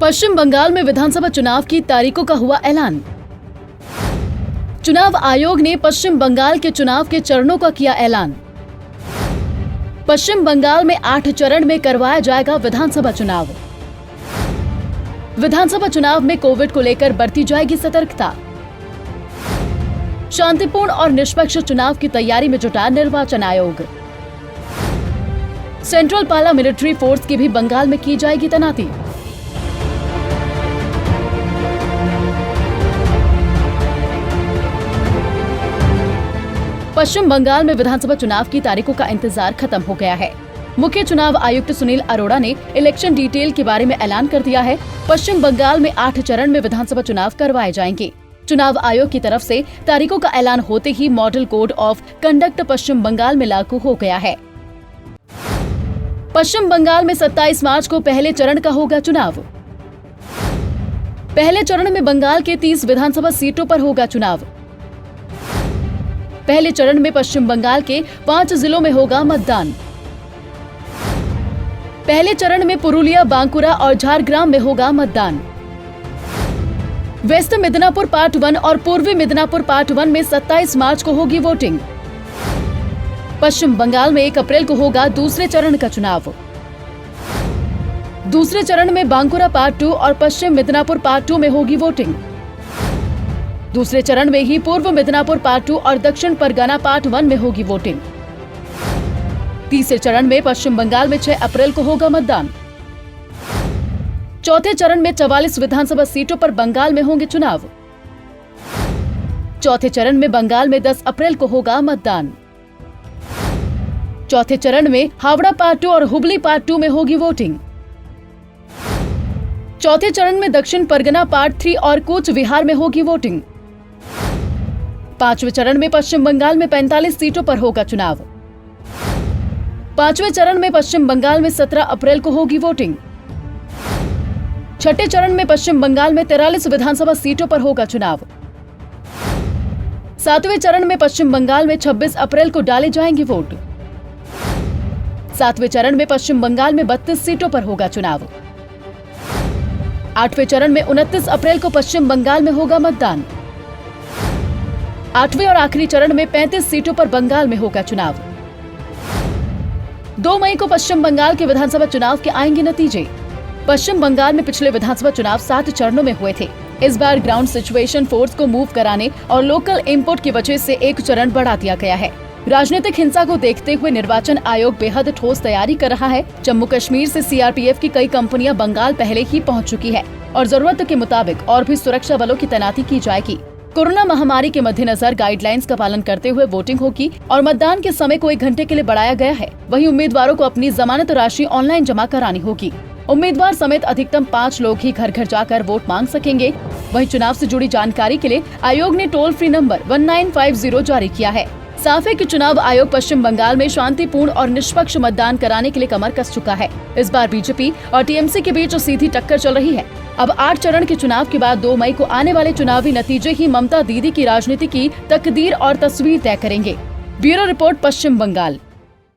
पश्चिम बंगाल में विधानसभा चुनाव की तारीखों का हुआ ऐलान। चुनाव आयोग ने पश्चिम बंगाल के चुनाव के चरणों का किया ऐलान। पश्चिम बंगाल में 8 चरण में करवाया जाएगा विधानसभा चुनाव। विधानसभा चुनाव में कोविड को लेकर बरती जाएगी सतर्कता। शांतिपूर्ण और निष्पक्ष चुनाव की तैयारी में जुटा निर्वाचन आयोग। सेंट्रल पाला मिलिट्री फोर्स की भी बंगाल में की जाएगी तैनाती। पश्चिम बंगाल में विधानसभा चुनाव की तारीखों का इंतजार खत्म हो गया है। मुख्य चुनाव आयुक्त सुनील अरोड़ा ने इलेक्शन डिटेल के बारे में ऐलान कर दिया है। पश्चिम बंगाल में 8 चरण में विधानसभा चुनाव करवाए जाएंगे। चुनाव आयोग की तरफ से तारीखों का ऐलान होते ही मॉडल कोड ऑफ कंडक्ट पश्चिम बंगाल में लागू हो गया है। पश्चिम बंगाल में 27 मार्च को पहले चरण का होगा चुनाव। पहले चरण में बंगाल के 30 विधानसभा सीटों पर होगा चुनाव। पहले चरण में पश्चिम बंगाल के 5 जिलों में होगा मतदान। पहले चरण में पुरुलिया, बांकुरा और झारग्राम में होगा मतदान। वेस्ट मिदनापुर पार्ट 1 और पूर्वी मिदनापुर पार्ट 1 में 27 मार्च को होगी वोटिंग। पश्चिम बंगाल में 1 अप्रैल को होगा दूसरे चरण का चुनाव। दूसरे चरण में बांकुरा पार्ट 2 और पश्चिम मिदनापुर पार्ट 2 में होगी वोटिंग। दूसरे चरण में ही पूर्व मिदनापुर पार्ट 2 और दक्षिण परगना पार्ट 1 में होगी वोटिंग। तीसरे चरण में पश्चिम बंगाल में 6 अप्रैल को होगा मतदान। चौथे चरण में 44 विधानसभा सीटों पर बंगाल में होंगे चुनाव। चौथे चरण में बंगाल में 10 अप्रैल को होगा मतदान। चौथे चरण में हावड़ा पार्ट 2 और हुबली पार्ट 2 में होगी वोटिंग। चौथे चरण में दक्षिण परगना पार्ट 3 और कूच विहार में होगी वोटिंग। पांचवें चरण में पश्चिम बंगाल में 45 सीटों पर होगा चुनाव। पांचवें चरण में पश्चिम बंगाल में 17 अप्रैल को होगी वोटिंग। छठे चरण में पश्चिम बंगाल में 43 विधानसभा सीटों पर होगा चुनाव। सातवें चरण में पश्चिम बंगाल में 26 अप्रैल को डाले जाएंगे वोट। सातवें चरण में पश्चिम बंगाल में 32 सीटों पर होगा चुनाव। आठवें चरण में 29 अप्रैल को पश्चिम बंगाल में होगा मतदान। आठवें और आखिरी चरण में 35 सीटों पर बंगाल में होगा चुनाव। 2 मई को पश्चिम बंगाल के विधानसभा चुनाव के आएंगे नतीजे। पश्चिम बंगाल में पिछले विधानसभा चुनाव 7 चरणों में हुए थे। इस बार ग्राउंड सिचुएशन फोर्स को मूव कराने और लोकल इनपुट की वजह से 1 चरण बढ़ा दिया गया है। राजनीतिक हिंसा को देखते हुए निर्वाचन आयोग बेहद ठोस तैयारी कर रहा है। जम्मू कश्मीर से सीआरपीएफ की कई कंपनियां बंगाल पहले ही पहुंच चुकी है और जरूरत के मुताबिक और भी सुरक्षा बलों की तैनाती की जाएगी। कोरोना महामारी के मद्देनजर गाइडलाइंस का पालन करते हुए वोटिंग होगी और मतदान के समय को 1 घंटे के लिए बढ़ाया गया है। वहीं उम्मीदवारों को अपनी जमानत राशि ऑनलाइन जमा करानी होगी। उम्मीदवार समेत अधिकतम 5 लोग ही घर घर जाकर वोट मांग सकेंगे। वहीं चुनाव से जुड़ी जानकारी के लिए आयोग ने टोल फ्री नंबर 1950 जारी किया है। साफ है कि चुनाव आयोग पश्चिम बंगाल में शांतिपूर्ण और निष्पक्ष मतदान कराने के लिए कमर कस चुका है। इस बार बीजेपी और टीएमसी के बीच सीधी टक्कर चल रही है। अब 8 चरण के चुनाव के बाद 2 मई को आने वाले चुनावी नतीजे ही ममता दीदी की राजनीति की तकदीर और तस्वीर तय करेंगे। ब्यूरो रिपोर्ट, पश्चिम बंगाल।